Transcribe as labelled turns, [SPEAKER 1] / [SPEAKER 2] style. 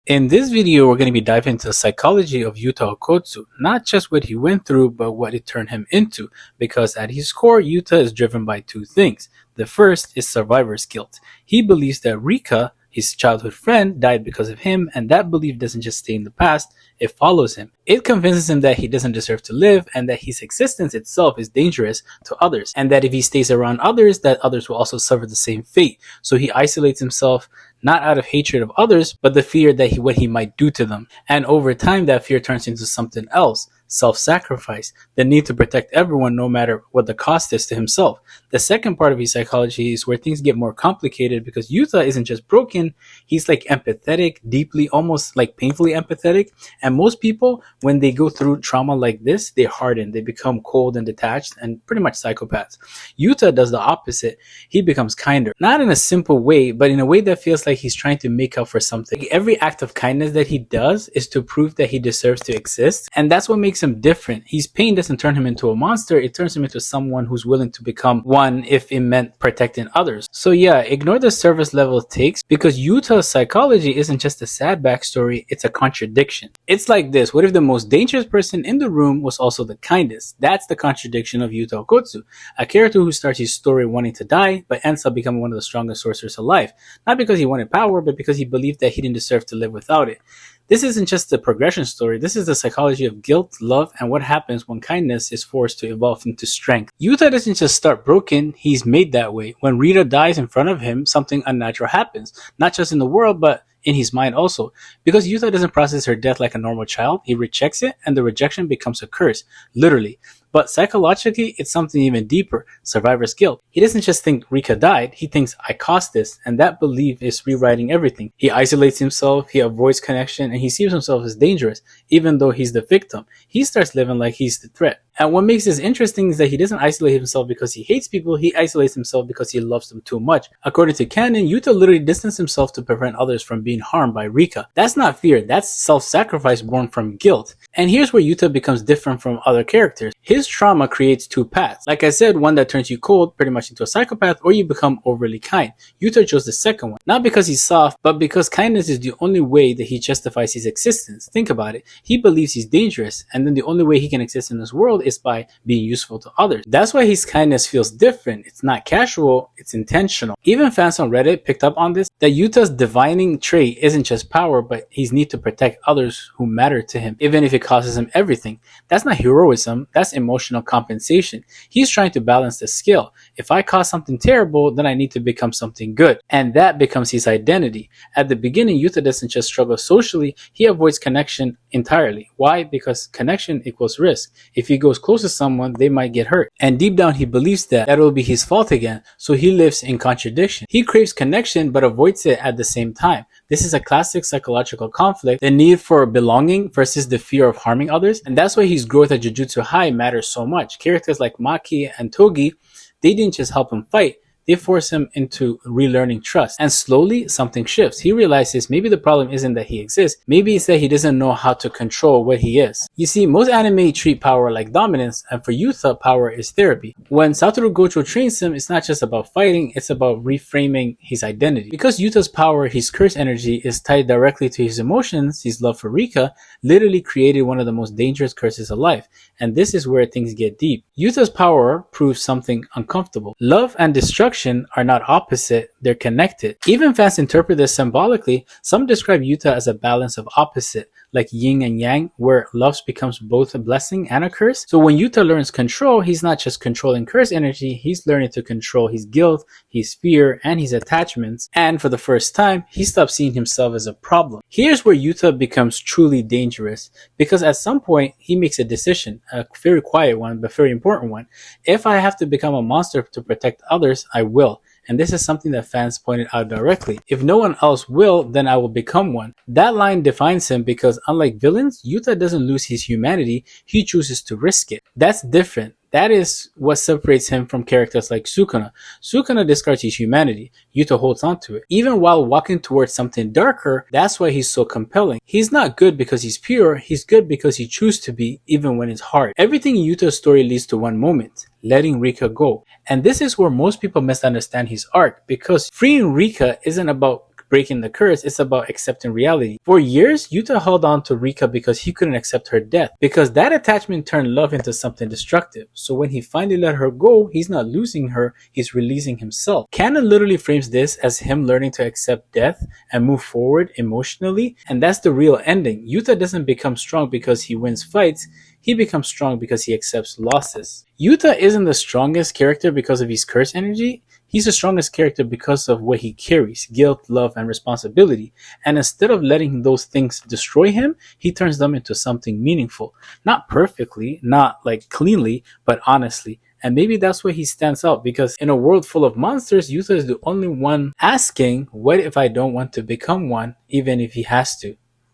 [SPEAKER 1] In this video, we're going to be diving into the psychology of Yuta Okkotsu, not just what he went through, but what it turned him into, because at his core, Yuta is driven by two things. The first is survivor's guilt. He believes that Rika, his childhood friend, died because of him, and that belief doesn't just stay in the past, it follows him. It convinces him that he doesn't deserve to live, and that his existence itself is dangerous to others, and that if he stays around others, that others will also suffer the same fate. So he isolates himself, not out of hatred of others, but the fear that what he might do to them. And over time, that fear turns into something else. Self-sacrifice, the need to protect everyone no matter what the cost is to himself. The second part of his psychology is where things get more complicated, because Yuta isn't just broken, he's like empathetic, deeply, almost like painfully empathetic. And most people, when they go through trauma like this, they harden, they become cold and detached and pretty much psychopaths. Yuta does the opposite. He becomes kinder, not in a simple way, but in a way that feels like he's trying to make up for something. Every act of kindness that he does is to prove that he deserves to exist, and that's what makes him different. His pain doesn't turn him into a monster, it turns him into someone who's willing to become one if it meant protecting others. So yeah, ignore the surface level takes, because Yuta's psychology isn't just a sad backstory, it's a contradiction. It's like this: what if the most dangerous person in the room was also the kindest? That's the contradiction of Yuta Okkotsu, a character who starts his story wanting to die, but ends up becoming one of the strongest sorcerers alive. Not because he wanted power, but because he believed that he didn't deserve to live without it. This isn't just the progression story, this is the psychology of guilt, love, and what happens when kindness is forced to evolve into strength. Yuta doesn't just start broken, he's made that way. When Rita dies in front of him, something unnatural happens, not just in the world, but in his mind also. Because Yuta doesn't process her death like a normal child, he rejects it, and the rejection becomes a curse, literally. But psychologically, it's something even deeper: survivor's guilt. He doesn't just think Rika died, he thinks, I caused this, and that belief is rewriting everything. He isolates himself, he avoids connection, and he sees himself as dangerous, even though he's the victim. He starts living like he's the threat. And what makes this interesting is that he doesn't isolate himself because he hates people, he isolates himself because he loves them too much. According to canon, Yuta literally distanced himself to prevent others from being harmed by Rika. That's not fear, that's self-sacrifice born from guilt. And here's where Yuta becomes different from other characters. His trauma creates two paths. Like I said, one that turns you cold, pretty much into a psychopath, or you become overly kind. Yuta chose the second one. Not because he's soft, but because kindness is the only way that he justifies his existence. Think about it. He believes he's dangerous, and then the only way he can exist in this world is by being useful to others. That's why his kindness feels different. It's not casual, it's intentional. Even fans on Reddit picked up on this, that Yuta's divining trait isn't just power, but his need to protect others who matter to him, even if it costs him everything. That's not heroism, that's emotional compensation. He's trying to balance the scale. If I cause something terrible, then I need to become something good. And that becomes his identity. At the beginning, Yuta doesn't just struggle socially, he avoids connection entirely. Why? Because connection equals risk. If he goes close to someone, they might get hurt. And deep down, he believes that will be his fault again. So he lives in contradiction. He craves connection, but avoids it at the same time. This is a classic psychological conflict, the need for belonging versus the fear of harming others. And that's why his growth at Jujutsu High matters so much. Characters like Maki and Togi, they didn't just help him fight, they force him into relearning trust. And slowly, something shifts. He realizes maybe the problem isn't that he exists, maybe it's that he doesn't know how to control what he is. You see, most anime treat power like dominance, and for Yuta, power is therapy. When Satoru Gojo trains him, it's not just about fighting, it's about reframing his identity. Because Yuta's power, his curse energy, is tied directly to his emotions, his love for Rika literally created one of the most dangerous curses alive. And this is where things get deep. Yuta's power proves something uncomfortable. Love and destruction are not opposite, they're connected. Even fans interpret this symbolically. Some describe Yuta as a balance of opposite, like yin and yang, where love becomes both a blessing and a curse. So when Yuta learns control, he's not just controlling curse energy, he's learning to control his guilt, his fear, and his attachments. And for the first time, he stops seeing himself as a problem. Here's where Yuta becomes truly dangerous, because at some point, he makes a decision, a very quiet one, but very important one. If I have to become a monster to protect others, I will. And this is something that fans pointed out directly. If no one else will, then I will become one. That line defines him, because unlike villains, Yuta doesn't lose his humanity, he chooses to risk it. That's different. That is what separates him from characters like Sukuna. Sukuna discards his humanity. Yuta holds on to it. Even while walking towards something darker, that's why he's so compelling. He's not good because he's pure, he's good because he chooses to be, even when it's hard. Everything in Yuta's story leads to one moment: letting Rika go. And this is where most people misunderstand his arc, because freeing Rika isn't about breaking the curse, it's about accepting reality. For years, Yuta held on to Rika because he couldn't accept her death, because that attachment turned love into something destructive. So when he finally let her go, he's not losing her, he's releasing himself. Canon literally frames this as him learning to accept death and move forward emotionally, and that's the real ending. Yuta doesn't become strong because he wins fights, he becomes strong because he accepts losses. Yuta isn't the strongest character because of his curse energy. He's the strongest character because of what he carries, guilt, love, and responsibility. And instead of letting those things destroy him, he turns them into something meaningful. Not perfectly, not like cleanly, but honestly. And maybe that's why he stands out, because in a world full of monsters, Yuta is the only one asking, what if I don't want to become one, even if he has to?